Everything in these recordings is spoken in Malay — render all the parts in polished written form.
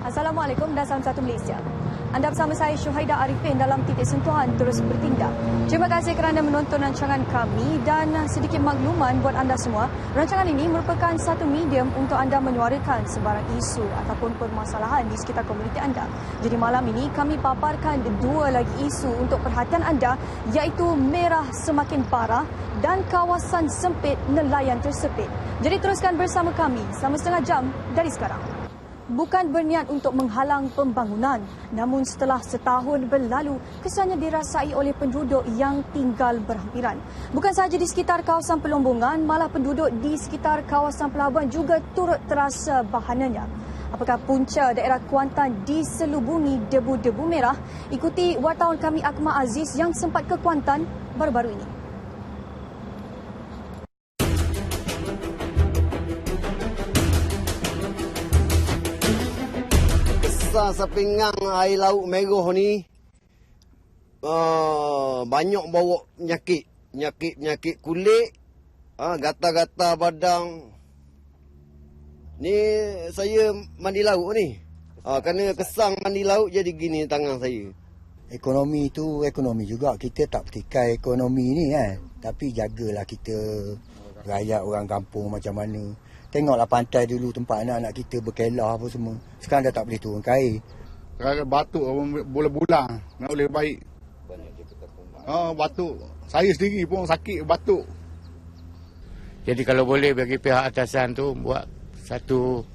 Assalamualaikum dan salam satu Malaysia. Anda bersama saya Syuhaidah Arifin dalam Titik Sentuhan Terus Bertindak. Terima kasih kerana menonton rancangan kami dan sedikit makluman buat anda semua. Rancangan ini merupakan satu medium untuk anda menyuarakan sebarang isu ataupun permasalahan di sekitar komuniti anda. Jadi malam ini kami paparkan dua lagi isu untuk perhatian anda, iaitu merah semakin parah dan kawasan sempit nelayan tersepit. Jadi teruskan bersama kami selama setengah jam dari sekarang. Bukan berniat untuk menghalang pembangunan, namun setelah setahun berlalu, kesannya dirasai oleh penduduk yang tinggal berhampiran. Bukan sahaja di sekitar kawasan Pelombongan, malah penduduk di sekitar kawasan pelabuhan juga turut terasa bahananya. Apakah punca daerah Kuantan diselubungi debu-debu merah? Ikuti wartawan kami Akmal Aziz yang sempat ke Kuantan baru-baru ini. Sepinggang air laut Merah ni banyak bawa penyakit kulit, gatal-gatal badang. Ni saya mandi laut ni. Kerana kesang mandi laut jadi gini tangan saya. Ekonomi tu ekonomi juga. Kita tak petikai ekonomi ni kan. Tapi jagalah kita rakyat orang kampung macam mana. Tengoklah pantai dulu tempat anak-anak kita berkelah apa semua. Sekarang dah tak boleh turun ke air. Kalau batuk bola-bola nak boleh baik. Batuk. Saya sendiri pun sakit batuk. Jadi kalau boleh bagi pihak atasan tu buat satu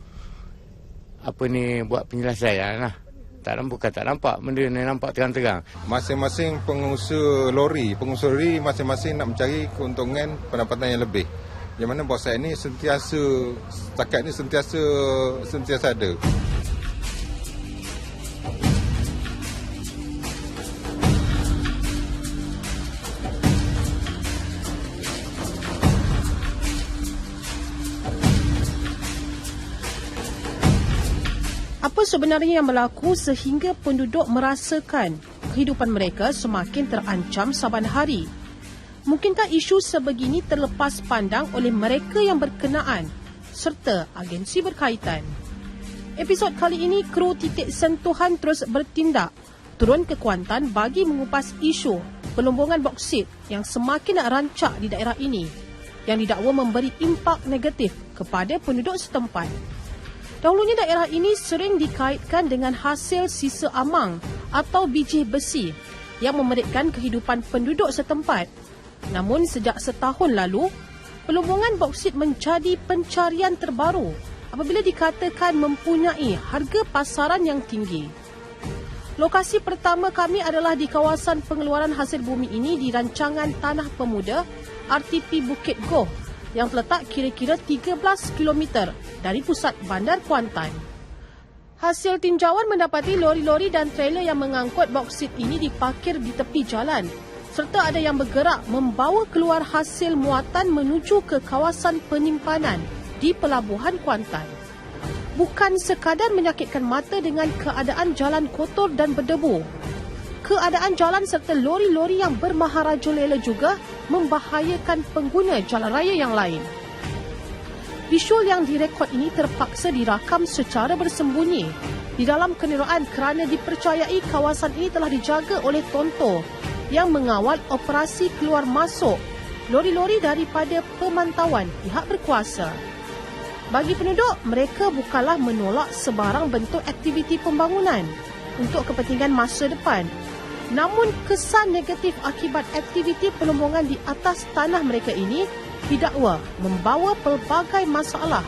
buat penyelesaian lah. Bukan tak nampak benda ni nampak terang-terang. Masing-masing pengusaha lori masing-masing nak mencari keuntungan pendapatan yang lebih. Yang mana bos saya ni setakat ni sentiasa ada. Apa sebenarnya yang berlaku sehingga penduduk merasakan kehidupan mereka semakin terancam saban hari? Mungkinkah isu sebegini terlepas pandang oleh mereka yang berkenaan serta agensi berkaitan? Episod kali ini, kru Titik Sentuhan Terus Bertindak turun ke Kuantan bagi mengupas isu pelombongan boksit yang semakin rancak di daerah ini yang didakwa memberi impak negatif kepada penduduk setempat. Dahulunya daerah ini sering dikaitkan dengan hasil sisa amang atau biji besi yang memeritkan kehidupan penduduk setempat. Namun sejak setahun lalu, pelombongan boksit menjadi pencarian terbaru apabila dikatakan mempunyai harga pasaran yang tinggi. Lokasi pertama kami adalah di kawasan pengeluaran hasil bumi ini di rancangan Tanah Pemuda RTP Bukit Goh yang terletak kira-kira 13 km dari pusat bandar Kuantan. Hasil tinjauan mendapati lori-lori dan trailer yang mengangkut boksit ini diparkir di tepi jalan serta ada yang bergerak membawa keluar hasil muatan menuju ke kawasan penyimpanan di Pelabuhan Kuantan. Bukan sekadar menyakitkan mata dengan keadaan jalan kotor dan berdebu. Keadaan jalan serta lori-lori yang bermaharajalela juga membahayakan pengguna jalan raya yang lain. Visual yang direkod ini terpaksa dirakam secara bersembunyi di dalam kenderaan kerana dipercayai kawasan ini telah dijaga oleh Tonto yang mengawal operasi keluar masuk lori-lori daripada pemantauan pihak berkuasa. Bagi penduduk, mereka bukanlah menolak sebarang bentuk aktiviti pembangunan untuk kepentingan masa depan. Namun kesan negatif akibat aktiviti pelombongan di atas tanah mereka ini didakwa membawa pelbagai masalah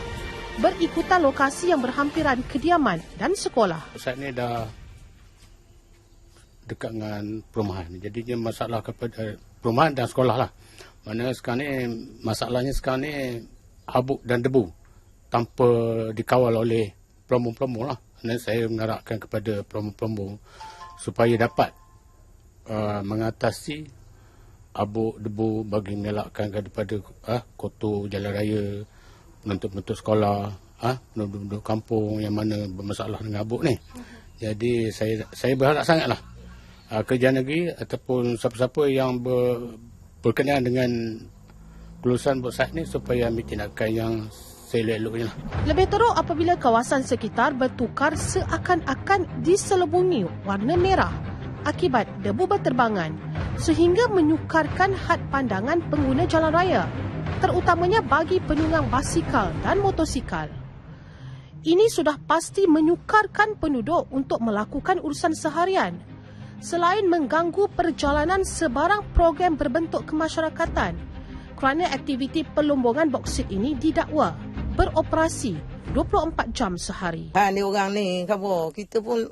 berikutan lokasi yang berhampiran kediaman dan sekolah. Pusat ni dah dekat dengan perumahan. Jadi dia masalah kepada perumahan dan sekolah lah. Mana sekarang ni masalahnya sekarang ni habuk dan debu tanpa dikawal oleh pelombong-pelombong lah. Dan saya mengharapkan kepada pelombong-pelombong supaya dapat mengatasi habuk debu bagi mengelakkan daripada kotor jalan raya, penuntuk-penuntuk sekolah, penduduk kampung yang mana bermasalah dengan habuk ni. Jadi saya berharap sangatlah kerajaan negeri ataupun siapa-siapa yang berkenaan dengan kelulusan boksit ni supaya ambil tindakan yang seelok-eloknya lah. Lebih teruk apabila kawasan sekitar bertukar seakan-akan diselubungi warna merah akibat debu berterbangan sehingga menyukarkan had pandangan pengguna jalan raya, terutamanya bagi penunggang basikal dan motosikal. Ini sudah pasti menyukarkan penduduk untuk melakukan urusan seharian. Selain mengganggu perjalanan sebarang program berbentuk kemasyarakatan, kerana aktiviti pelombongan boksit ini didakwa beroperasi 24 jam sehari. Ni orang ni, kamu kita pun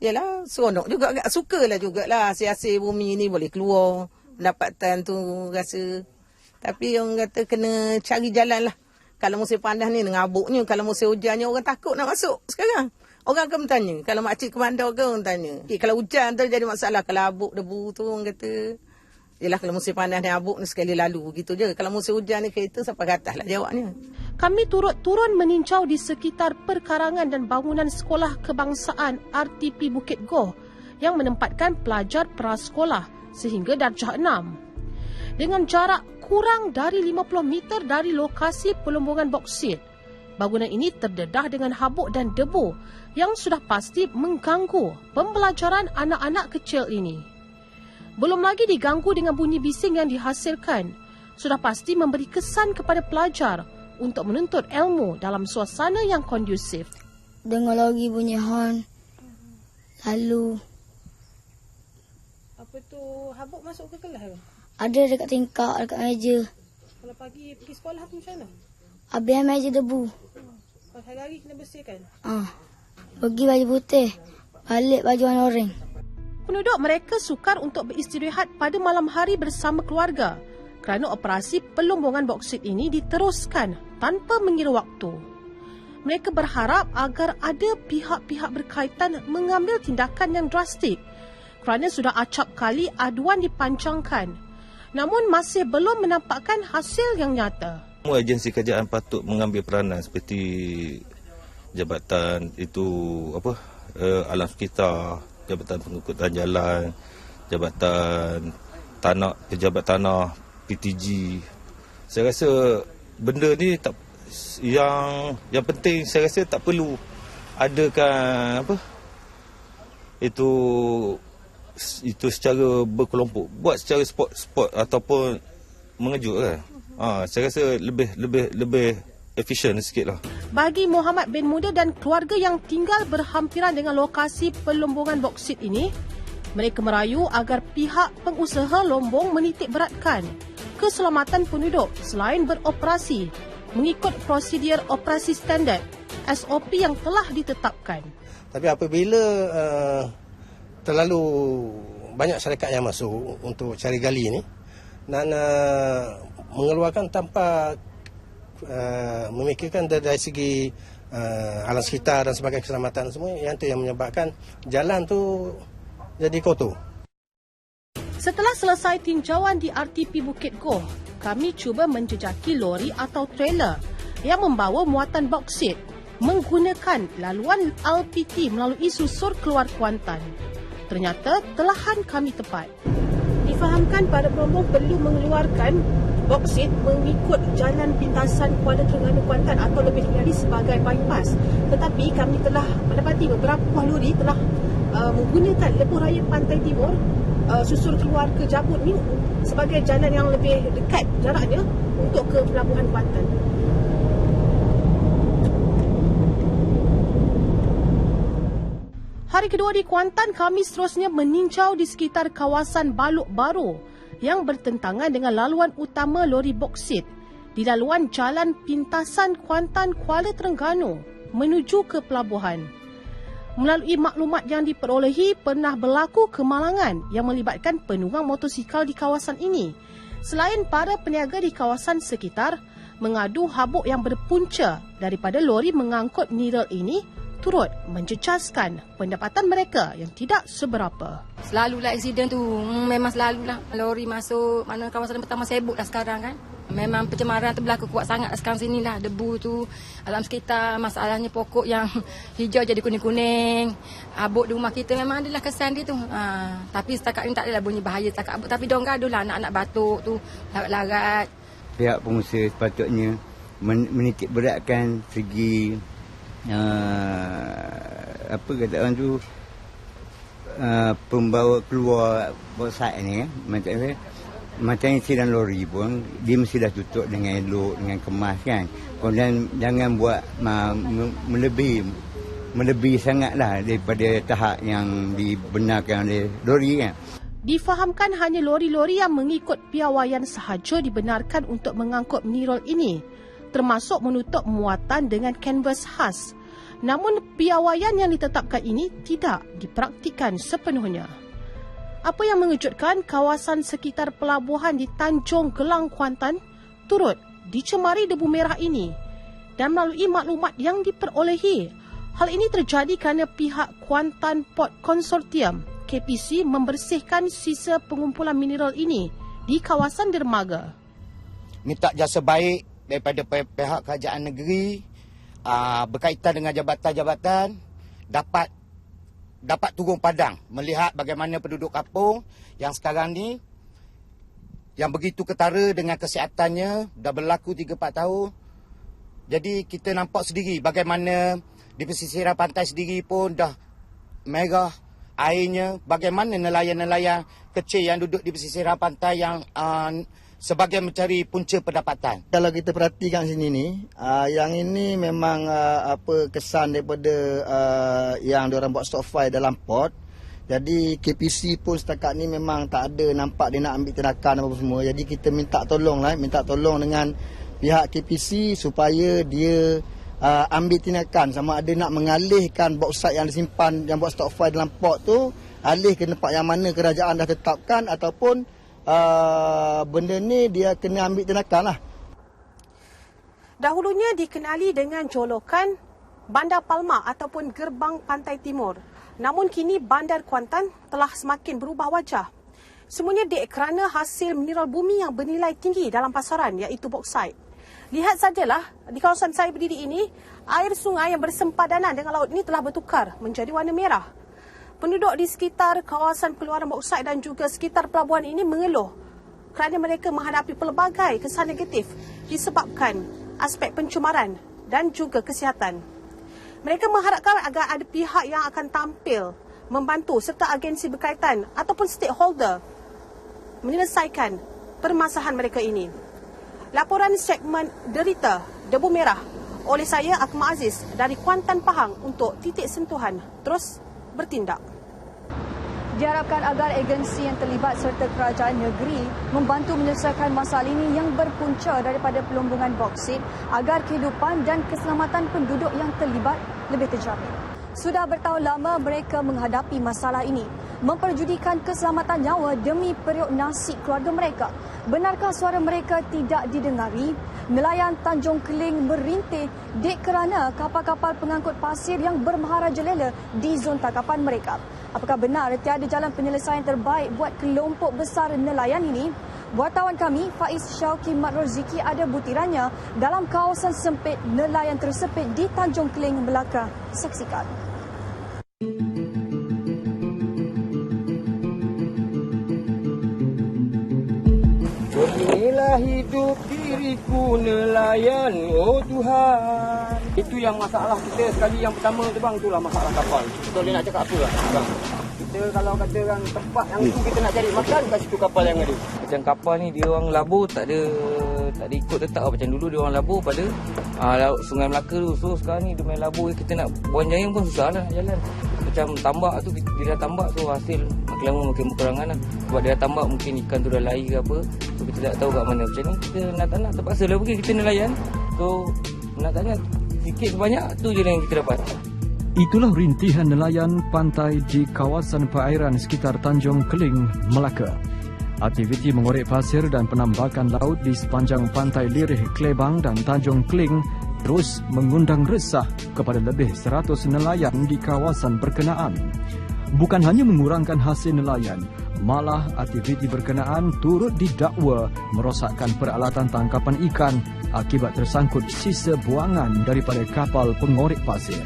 yalah seronok juga, agak sukalah jugalah hasil-hasil bumi ni boleh keluar, pendapatan tu rasa. Tapi orang kata kena cari jalan lah. Kalau musim panas ni dengan abuknya, kalau musim hujannya orang takut nak masuk sekarang. Orang akan bertanya, kalau makcik komandor ke orang tanya. Kalau hujan tu jadi masalah, kalau abuk debu tu orang kata, yelah kalau musim panas ni abuk ni sekali lalu gitu je. Kalau musim hujan ni kereta sampai ke atas lah jawabnya. Kami turun meninjau di sekitar perkarangan dan bangunan sekolah kebangsaan RTP Bukit Goh yang menempatkan pelajar prasekolah sehingga darjah 6. Dengan jarak kurang dari 50 meter dari lokasi pelombongan boksit, bangunan ini terdedah dengan habuk dan debu yang sudah pasti mengganggu pembelajaran anak-anak kecil ini. Belum lagi diganggu dengan bunyi bising yang dihasilkan, sudah pasti memberi kesan kepada pelajar untuk menuntut ilmu dalam suasana yang kondusif. Dengar lagi bunyi horn, lalu apa tu, habuk masuk ke kelas? ada dekat tingkap, dekat meja. Kalau pagi pergi sekolah tu macam mana? Habis meja debu. Kalau hari-hari kena bersihkan. Pergi baju putih, balik baju warna oranye. Penduduk mereka sukar untuk beristirahat pada malam hari bersama keluarga kerana operasi pelombongan boksit ini diteruskan tanpa mengira waktu. Mereka berharap agar ada pihak-pihak berkaitan mengambil tindakan yang drastik kerana sudah acap kali aduan dipancangkan, namun masih belum menampakkan hasil yang nyata. Semua agensi kerajaan patut mengambil peranan seperti jabatan itu alam sekitar, jabatan pengangkutan jalan, jabatan tanah, pejabat tanah, PTG. Saya rasa benda ni tak, yang penting saya rasa tak perlu adakan itu secara berkelompok, buat secara sport ataupun mengejut kan. Saya rasa lebih efisien sikitlah. Bagi Muhammad bin Muda dan keluarga yang tinggal berhampiran dengan lokasi pelombongan boksit ini, mereka merayu agar pihak pengusaha lombong menitik beratkan keselamatan penduduk selain beroperasi mengikut prosedur operasi standard SOP yang telah ditetapkan. Tapi apabila terlalu banyak syarikat yang masuk untuk cari gali ni dan mengeluarkan tanpa memikirkan dari segi alam sekitar dan sebagainya, keselamatan semua, yang tu yang menyebabkan jalan tu jadi kotor. Setelah selesai tinjauan di RTP Bukit Goh, kami cuba menjejaki lori atau trailer yang membawa muatan boksit menggunakan laluan LPT melalui susur keluar Kuantan. Ternyata telahan kami tepat. Difahamkan para perombong perlu mengeluarkan boksit mengikut jalan pintasan Kuala Terengganu Kuantan atau lebih dikenali sebagai bypass. Tetapi kami telah mendapati beberapa buah lori telah menggunakan lebuh raya Pantai Timur, susur keluar ke Jabut ni sebagai jalan yang lebih dekat jaraknya untuk ke Pelabuhan Kuantan. Hari kedua di Kuantan, kami seterusnya meninjau di sekitar kawasan Baluk Baru yang bertentangan dengan laluan utama lori boksit di laluan Jalan Pintasan Kuantan Kuala Terengganu menuju ke pelabuhan. Melalui maklumat yang diperolehi, pernah berlaku kemalangan yang melibatkan penunggang motosikal di kawasan ini. Selain para peniaga di kawasan sekitar mengadu habuk yang berpunca daripada lori mengangkut nirel ini, turut mencecaskan pendapatan mereka yang tidak seberapa. Selalulah aksiden tu, memang selalulah lori masuk, mana kawasan pertama sibuk dah sekarang kan. Memang pencemaran tu berlaku kuat sangat sekarang sini lah. Debu tu, alam sekitar, masalahnya pokok yang hijau jadi kuning-kuning. Abuk di rumah kita memang adalah kesan dia tu. Tapi setakat ni tak adalah bunyi bahaya setakat abuk. Tapi diorang gaduh lah, anak-anak batuk tu, larat-larat. Pihak pengusaha sepatutnya menitik beratkan segi apa kata orang tu, pembawa keluar bauxite ni, macam insidan lori pun dia mesti dah tutup dengan elok, dengan kemas kan. Kemudian jangan buat melebihi sangatlah daripada tahap yang dibenarkan oleh lori kan. Difahamkan hanya lori-lori yang mengikut piawaian sahaja dibenarkan untuk mengangkut mineral ini, termasuk menutup muatan dengan kanvas khas. Namun piawaian yang ditetapkan ini tidak dipraktikkan sepenuhnya. Apa yang mengejutkan, kawasan sekitar pelabuhan di Tanjung Kelang, Kuantan turut dicemari debu merah ini. Dan melalui maklumat yang diperolehi, hal ini terjadi kerana pihak Kuantan Port Consortium KPC membersihkan sisa pengumpulan mineral ini di kawasan dermaga. Minta jasa baik daripada pihak kerajaan negeri berkaitan dengan jabatan-jabatan dapat turun padang melihat bagaimana penduduk kampung yang sekarang ni yang begitu ketara dengan kesihatannya, dah berlaku 3-4 tahun. Jadi kita nampak sendiri bagaimana di pesisiran pantai sendiri pun dah merah airnya, bagaimana nelayan-nelayan kecil yang duduk di pesisiran pantai yang sebagai mencari punca pendapatan. Kalau kita perhatikan sini ni, yang ini memang kesan daripada yang diorang buat stock fire dalam port. Jadi KPC pun setakat ni memang tak ada nampak dia nak ambil tindakan apa semua. Jadi kita minta tolong dengan pihak KPC supaya dia ambil tindakan sama ada nak mengalihkan bauxite yang disimpan yang buat stock fire dalam port tu alih ke tempat yang mana kerajaan dah tetapkan, ataupun benda ni dia kena ambil tindakan lah. Dahulunya dikenali dengan jolokan Bandar Palma ataupun Gerbang Pantai Timur. Namun kini Bandar Kuantan telah semakin berubah wajah. Semuanya kerana hasil mineral bumi yang bernilai tinggi dalam pasaran, iaitu bauxite. Lihat sajalah, di kawasan saya berdiri ini, air sungai yang bersempadanan dengan laut ini telah bertukar menjadi warna merah. Penduduk di sekitar kawasan pengeluaran bauxite dan juga sekitar pelabuhan ini mengeluh kerana mereka menghadapi pelbagai kesan negatif disebabkan aspek pencemaran dan juga kesihatan. Mereka mengharapkan agar ada pihak yang akan tampil membantu serta agensi berkaitan ataupun stakeholder menyelesaikan permasalahan mereka ini. Laporan segmen Derita Debu Merah oleh saya Akmal Aziz dari Kuantan, Pahang untuk Titik Sentuhan terus bertindak. Diharapkan agar agensi yang terlibat serta kerajaan negeri membantu menyelesaikan masalah ini yang berpunca daripada pelumbungan boksit agar kehidupan dan keselamatan penduduk yang terlibat lebih terjamin. Sudah bertahun lama mereka menghadapi masalah ini, memperjudikan keselamatan nyawa demi periuk nasi keluarga mereka. Benarkah suara mereka tidak didengari? Nelayan Tanjung Keling merintih dek kerana kapal-kapal pengangkut pasir yang bermaharajalela di zon tangkapan mereka. Apakah benar tiada jalan penyelesaian terbaik buat kelompok besar nelayan ini? Wartawan kami Faiz Syauki Mat Roziki ada butirannya dalam kawasan sempit nelayan tersepit di Tanjung Keling, Melaka. Saksikan. Beginilah hidup diriku nelayan, oh Tuhan. Itu yang masalah kita sekali yang pertama tu bang, itulah masalah kapal. Kita boleh nak cakap apa lah bang? Kita kalau kata orang tempat yang itu kita nak cari makan kat situ kapal yang ada. Macam kapal ni dia orang labur tak ada ikut tetap macam dulu dia orang labur pada laut Sungai Melaka tu. So sekarang ni dia main labur, kita nak buang jayang pun susah lah nak jalan. Macam tambak tu dia dah tambak tu hasil makin lama makin berkurangan lah. Sebab dia dah tambak mungkin ikan tu dah lari ke apa. So kita tak tahu kat mana. Macam ni kita nak tak nak terpaksa lah pergi, kita nelayan. So nak tanya sikit sebanyak tu je yang kita dapat. Itulah rintihan nelayan pantai di kawasan perairan sekitar Tanjung Keling, Melaka. Aktiviti mengorek pasir dan penambakan laut di sepanjang pantai Lirih, Klebang dan Tanjung Keling terus mengundang resah kepada lebih 100 nelayan di kawasan berkenaan. Bukan hanya mengurangkan hasil nelayan, malah aktiviti berkenaan turut didakwa merosakkan peralatan tangkapan ikan akibat tersangkut sisa buangan daripada kapal pengorek pasir.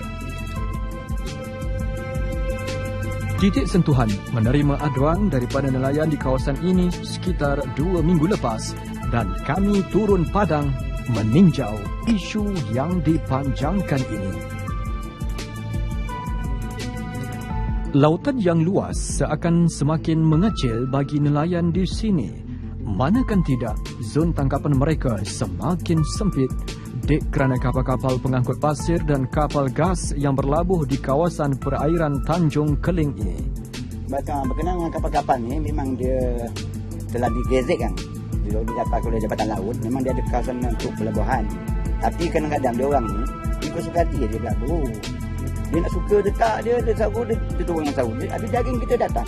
Titik Sentuhan menerima aduan daripada nelayan di kawasan ini sekitar 2 minggu lepas dan kami turun padang meninjau isu yang dipanjangkan ini. Lautan yang luas seakan semakin mengecil bagi nelayan di sini. Manakan tidak, zon tangkapan mereka semakin sempit kerana kapal-kapal pengangkut pasir dan kapal gas yang berlabuh di kawasan perairan Tanjung Keling ini. Berkenaan dengan kapal-kapal ni, memang dia telah digezetkan didapat oleh Jabatan Laut. Memang dia ada kawasan untuk pelabuhan. Tapi kadang-kadang dia orang ni ikut suka hati dia berlabuh. Dia nak suka detak dia sahur, dia turun yang sahur. Ada jaring kita datang.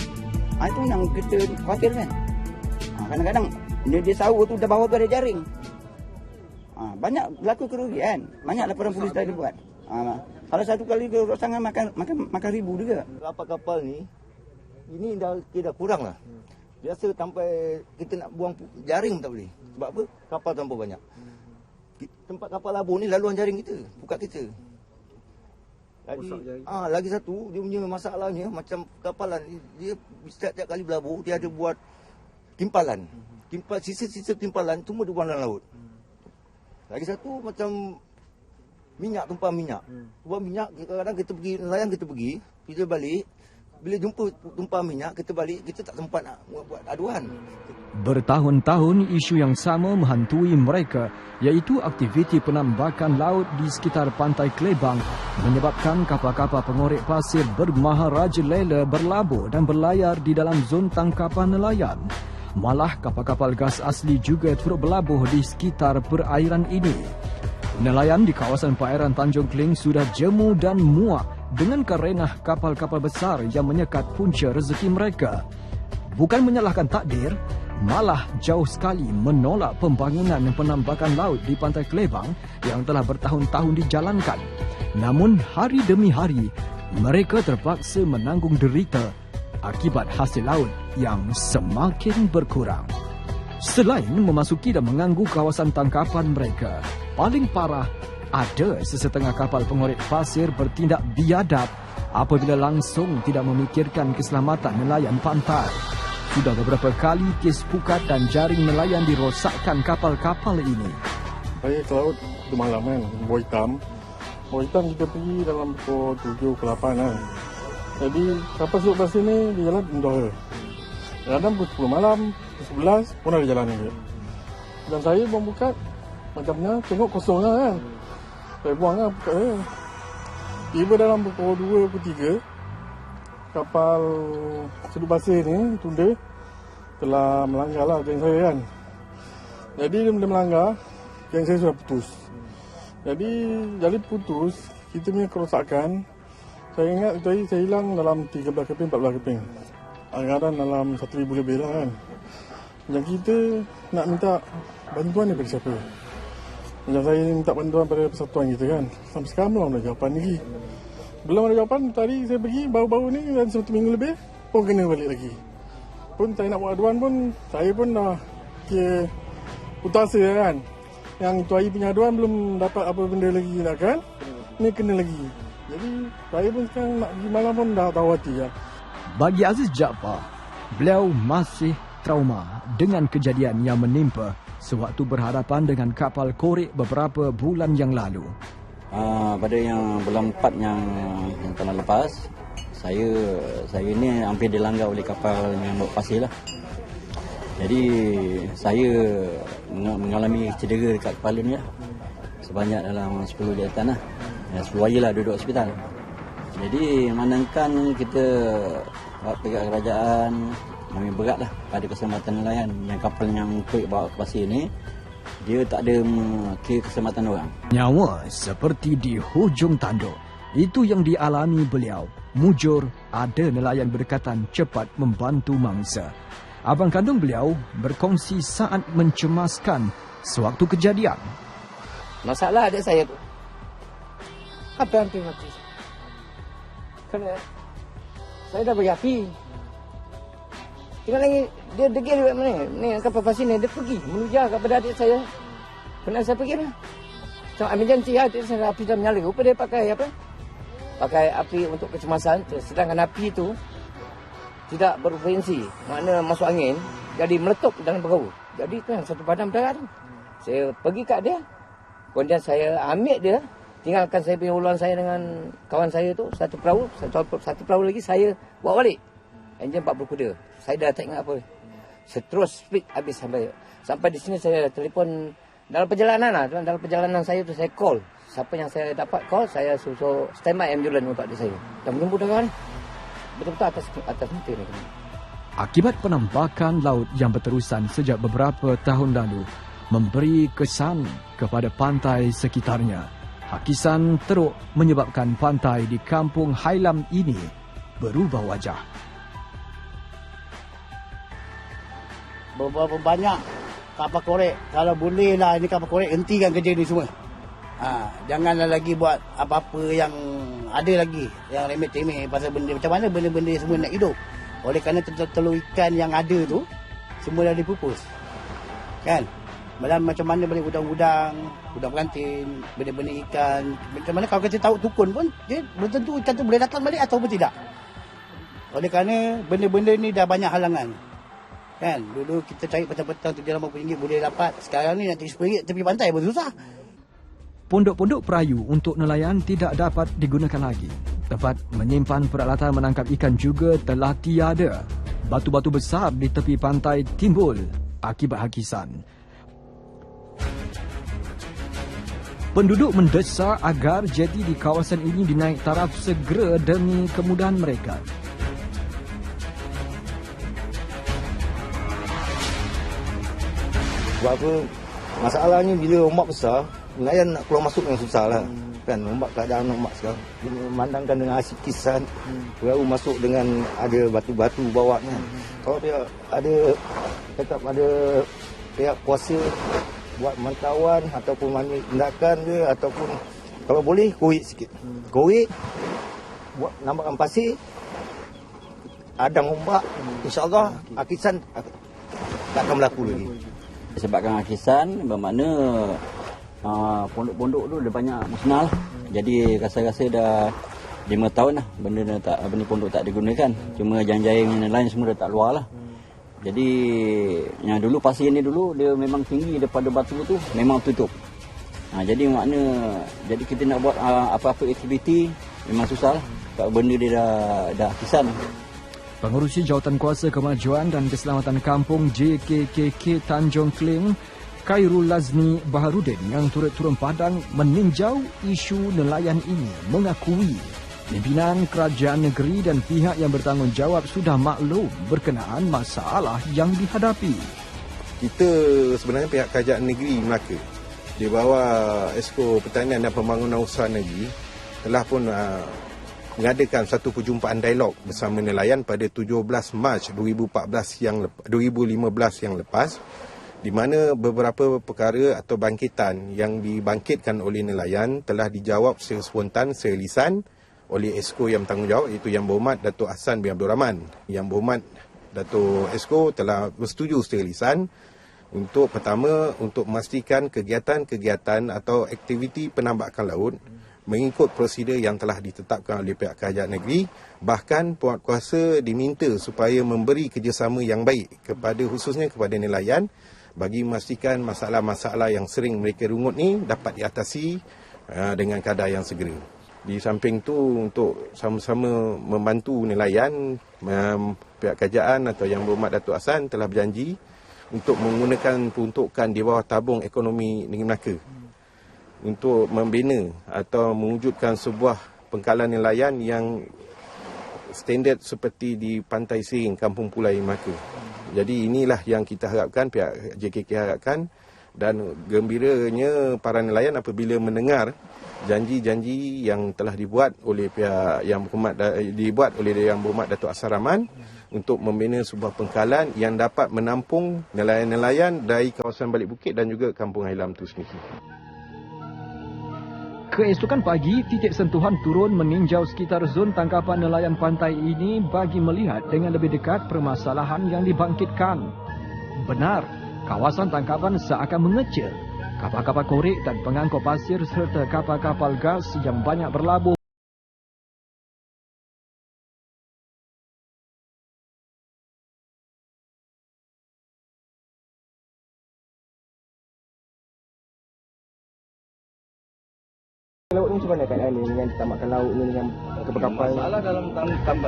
Itu yang kita khawatir kan. Kadang-kadang dia sahur tu dah bawah tu ada jaring. Banyak berlaku kerugian. Banyak laporan polis dah dibuat. Kalau satu kali rosangan makan ribu juga. Kapal-kapal ni, ini dah kurang lah. Biasa sampai kita nak buang jaring tak boleh. Sebab apa? Kapal terlalu banyak. Tempat kapal labuh ni laluan jaring kita, pukat kita. Lagi satu, dia punya masalahnya macam kapalan dia setiap kali berlabuh dia ada buat timpalan. Sisa-sisa timpalan semua dibuang dalam laut. Lagi satu macam minyak, tumpahan minyak. Tumpahan minyak kadang-kadang kita pergi nelayan, kita balik. Bila jumpa tumpahan minyak, kita balik, kita tak sempat nak buat aduan. Bertahun-tahun isu yang sama menghantui mereka, iaitu aktiviti penambakan laut di sekitar pantai Klebang menyebabkan kapal-kapal pengorek pasir bermaharajalela berlabuh dan berlayar di dalam zon tangkapan nelayan. Malah kapal-kapal gas asli juga turut berlabuh di sekitar perairan ini. Nelayan di kawasan perairan Tanjung Keling sudah jemu dan muak dengan kerenah kapal-kapal besar yang menyekat punca rezeki mereka. Bukan menyalahkan takdir, malah jauh sekali menolak pembangunan dan penambakan laut di pantai Klebang yang telah bertahun-tahun dijalankan. Namun hari demi hari, mereka terpaksa menanggung derita akibat hasil laut yang semakin berkurang. Selain memasuki dan mengganggu kawasan tangkapan mereka, paling parah, ada sesetengah kapal pengorek pasir bertindak biadab apabila langsung tidak memikirkan keselamatan nelayan pantai. Sudah beberapa kali kes pukat dan jaring nelayan dirosakkan kapal-kapal ini. Saya ke laut tu malam kan, buah hitam. Buah hitam kita pergi dalam pukul 7 ke 8 kan. Jadi kapal surut pasir ni di jalan indoor. Kadang pukul 10 malam, pukul 11 pun ada jalan ni. Dan saya buang bukat, macamnya tengok kosong lah kan. Saya buang lah bukat saya. Tiba dalam pukul 2, pukul 3, kapal surut pasir ni, tunda, telah melanggar lah geng saya kan. Jadi dia melanggar, geng saya sudah putus. Jadi putus, kita punya kerosakan, saya ingat tadi saya hilang dalam 13 keping, 14 keping. Kadang-kadang dalam 1,000 lebih lah kan. Yang kita nak minta bantuan daripada siapa? Macam saya minta bantuan pada persatuan kita kan. Sampai sekarang belum ada jawapan lagi. Belum ada jawapan, tadi saya pergi baru-baru ni dan 1 minggu lebih pun kena balik lagi. Pun saya nak buat aduan pun, saya pun dah kira putus asa kan. Yang tu hari punya aduan belum dapat apa benda lagi nak kan. Ni kena lagi. Jadi saya pun sekarang nak pergi malam pun dah tahu hati lah. Bagi Aziz Jaafar, beliau masih trauma dengan kejadian yang menimpa sewaktu berhadapan dengan kapal korek beberapa bulan yang lalu. Pada yang bulan 4 yang tahun lepas, saya ni hampir dilanggar oleh kapal yang bawa pasir lah. Jadi saya mengalami cedera dekat kepala ni lah. Sebanyak dalam 10 jatutan lah. 10 hari lah duduk hospital. Jadi manangkan kita pihak kerajaan kami berat lah pada keselamatan nelayan. Yang kapal yang korek bawa ke pasir ni, dia tak ada kira keselamatan orang. Nyawa seperti di hujung tanduk. Itu yang dialami beliau. Mujur, ada nelayan berdekatan cepat membantu mangsa. Abang kandung beliau berkongsi saat mencemaskan sewaktu kejadian. Masalah adik saya tu, apa hampir mati. Kerana saya dah beri api. Tinggal lagi dia degil dekat mana ni kapal pasir ni, dia pergi menuju kepada adik saya. Kena saya pergi lah. Macam emergency lah, adik saya api dah menyala. Rupa dia pakai apa? Pakai api untuk kecemasan. Sedangkan api tu tidak berfungsi. Makna masuk angin, jadi meletup dalam perahu. Jadi tu yang satu padam darah tu. Saya pergi kat dia, Kemudian saya ambil dia, tinggalkan saya punya uluan saya dengan kawan saya tu, satu perahu lagi saya bawa balik. Enjin 40 kuda. Saya dah tak ingat apa. Terus speed habis sampai di sini saya telefon dalam perjalanan lah. Dalam perjalanan saya tu saya call. Siapa yang saya dapat call, saya suruh standby ambulans untuk adik saya. Dan menjemput darah ni. Betul-betul atas mata ni. Akibat penambakan laut yang berterusan sejak beberapa tahun lalu memberi kesan kepada pantai sekitarnya. Hakisan teruk menyebabkan pantai di Kampung Hailam ini berubah wajah. Berapa banyak kapal korek. Kalau bolehlah ini kapal korek hentikan kerja ni semua. Janganlah lagi buat apa-apa yang ada lagi yang remeh-temeh pasal benda macam mana benda-benda semua nak hidup. Oleh kerana telur ikan yang ada tu semua dah dipupus. Kan? Macam mana boleh udang berantin, benda-benda ikan. Macam mana kalau kita tahu tukun pun dia belum tentu ikan tu boleh datang balik ataupun tidak. Oleh kerana benda-benda ni dah banyak halangan. Kan? Dulu kita cari petang-petang RM7.50 boleh dapat. Sekarang ni nak RM10 tepi pantai pun susah. Pondok-pondok perayu untuk nelayan tidak dapat digunakan lagi. Tempat menyimpan peralatan menangkap ikan juga telah tiada. Batu-batu besar di tepi pantai timbul akibat hakisan. Penduduk mendesak agar jeti di kawasan ini dinaik taraf segera demi kemudahan mereka. Sebab apa, masalahnya bila ombak besar, nelayan nak keluar masuk memang susah lah. Kan, ombak keadaan ombak sekarang. Memandangkan dengan hasil kisan, perahu masuk dengan ada batu-batu bawahnya. Kalau dia ada, tetap ada pihak kuasa buat mantauan ataupun mana tindakan dia, ataupun kalau boleh korek sikit. Korek, buat nambakan pasir, adang ombak, insyaAllah hakisan tak akan berlaku lagi. Sebabkan hakisan bermakna pondok-pondok tu dah banyak musnah lah. Jadi rasa-rasa dah 5 tahun lah benda pondok tak digunakan. Cuma jaring-jaring yang lain semua dah tak luar lah. Jadi yang dulu pasir ni dulu dia memang tinggi daripada batu tu memang tutup. Jadi jadi kita nak buat apa-apa aktiviti memang susah lah. Sebab benda dia dah hakisan. Pengerusi Jawatankuasa Kemajuan dan Keselamatan Kampung JKKK Tanjung Kling, Khairul Lazni Baharudin yang turut-turun padang meninjau isu nelayan ini mengakui pimpinan kerajaan negeri dan pihak yang bertanggungjawab sudah maklum berkenaan masalah yang dihadapi. Kita sebenarnya pihak kerajaan negeri Melaka di bawah Esko Pertanian dan Pembangunan Usaha Negeri telah pun mengadakan satu perjumpaan dialog bersama nelayan pada 17 Mac 2015 yang lepas, di mana beberapa perkara atau bangkitan yang dibangkitkan oleh nelayan telah dijawab secara spontan, secara lisan oleh Esko yang bertanggungjawab, iaitu Yang Berhormat Datuk Hassan bin Abdul Rahman. Yang Berhormat Datuk Esko telah bersetuju secara lisan untuk pertama untuk memastikan kegiatan-kegiatan atau aktiviti penambakan laut mengikut prosedur yang telah ditetapkan oleh pihak kerajaan negeri. Bahkan penguatkuasa diminta supaya memberi kerjasama yang baik khususnya kepada nelayan bagi memastikan masalah-masalah yang sering mereka rungut ni dapat diatasi dengan kadar yang segera. Di samping tu, untuk sama-sama membantu nelayan, pihak kerajaan atau Yang Berhormat Datuk Hassan telah berjanji untuk menggunakan peruntukan di bawah tabung ekonomi Negeri Melaka untuk membina atau mewujudkan sebuah pengkalan nelayan yang standard seperti di Pantai Sering, Kampung Pulai Melaka. Jadi inilah yang kita harapkan, pihak JKK harapkan, dan gembiranya para nelayan apabila mendengar janji-janji yang telah dibuat oleh pihak Yang Berhormat Datuk Hassan Rahman untuk membina sebuah pengkalan yang dapat menampung nelayan-nelayan dari kawasan Balik Bukit dan juga Kampung Hailam itu sendiri. Keesokan pagi, titik sentuhan turun meninjau sekitar zon tangkapan nelayan pantai ini bagi melihat dengan lebih dekat permasalahan yang dibangkitkan. Benar, kawasan tangkapan seakan mengecil. Kapal-kapal korek dan pengangkut pasir serta kapal-kapal gas yang banyak berlabuh Laut ni macam mana keadaan ni dengan tambakan laut ni dengan kapal-kapal? Masalah dalam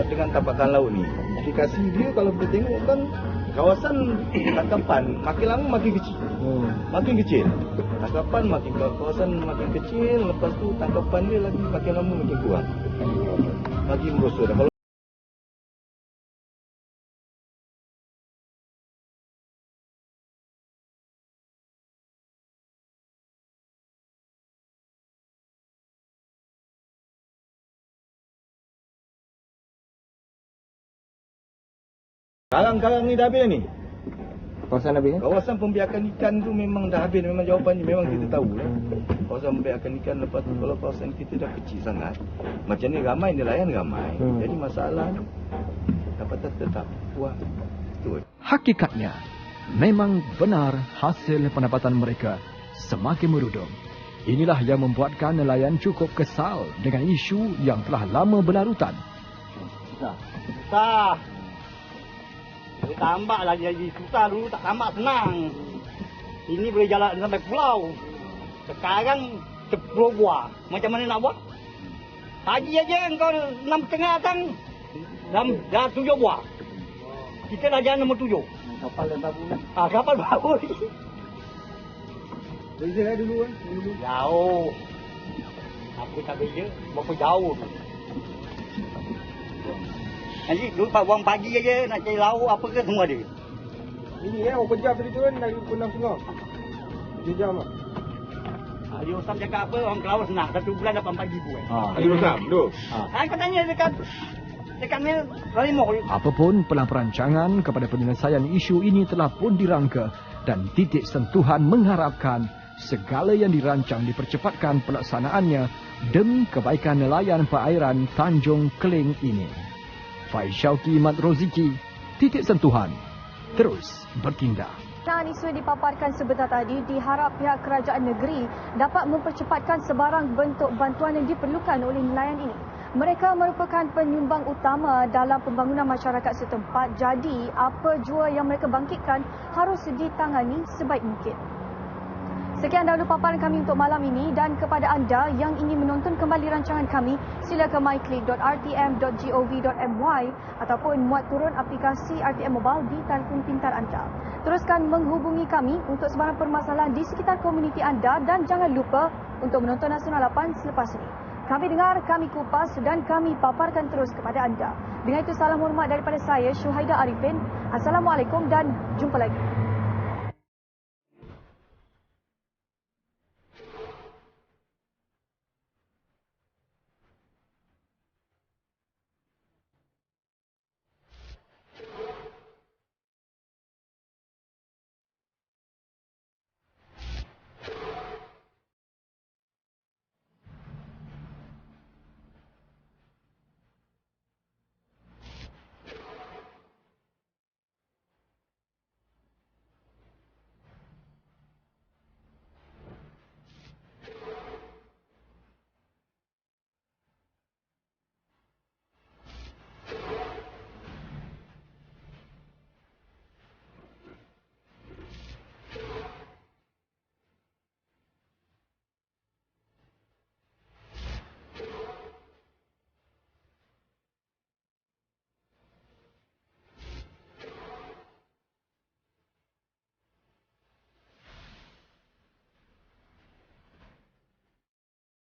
dengan tampakan laut ni. Aplikasi dia kalau kita tengok kan kawasan tangkapan makin lama makin kecil. Makin kecil. Tangkapan makin kawasan makin kecil, lepas tu tangkapan dia lagi makin lama makin kurang. Makin merosot. Kalau Karang-karang ni dah habis ni. Kawasan habis kan? Kawasan pembiakan ikan tu memang dah habis. Memang jawapannya memang kita tahu lah. Kawasan pembiakan ikan, lepas tu kalau kawasan kita dah kecil sangat, macam ni ramai nelayan ramai. Jadi masalah ni dapatan tetap kuat. Betul. Hakikatnya, memang benar hasil pendapatan mereka semakin merudum. Inilah yang membuatkan nelayan cukup kesal dengan isu yang telah lama berlarutan. Susah. Boleh tambak lagi susah, dulu tak tambak senang. Ini boleh jalan sampai pulau. Sekarang 10 buah. Macam mana nak buat? Tadi aja kau 6,5 kan. Dah 7 buah. Kita dah jalan nombor 7. Kapal yang baru ni. Kapal baru ni. Beza lah dulu kan? Jauh. Apa tak beza? Berapa jauh tu? Nanti dulu buang pagi aja nak cari lauk apa ke semua ada. Ini berapa jam tadi turun dari pukul 6.30? 7 jam lah. Ali Osam cakap apa, orang kelawar senang. 1 bulan dapat 4,000 Ali Osam, tu? Kau tanya dekat ni, Ralimok. Apapun perancangan kepada penyelesaian isu ini telah pun dirangka dan titik sentuhan mengharapkan segala yang dirancang dipercepatkan pelaksanaannya demi kebaikan nelayan perairan Tanjung Keling ini. Faiz Syauqi Mat Roziki, titik sentuhan, terus bertindak. Isu yang dipaparkan sebentar tadi diharap pihak kerajaan negeri dapat mempercepatkan sebarang bentuk bantuan yang diperlukan oleh nelayan ini. Mereka merupakan penyumbang utama dalam pembangunan masyarakat setempat, jadi apa jua yang mereka bangkitkan harus ditangani sebaik mungkin. Sekian dahulu paparan kami untuk malam ini dan kepada anda yang ingin menonton kembali rancangan kami, sila ke myclick.rtm.gov.my ataupun muat turun aplikasi RTM Mobile di telefon pintar anda. Teruskan menghubungi kami untuk sebarang permasalahan di sekitar komuniti anda dan jangan lupa untuk menonton Nasional 8 selepas ini. Kami dengar, kami kupas dan kami paparkan terus kepada anda. Dengan itu salam hormat daripada saya, Syuhaida Arifin. Assalamualaikum dan jumpa lagi.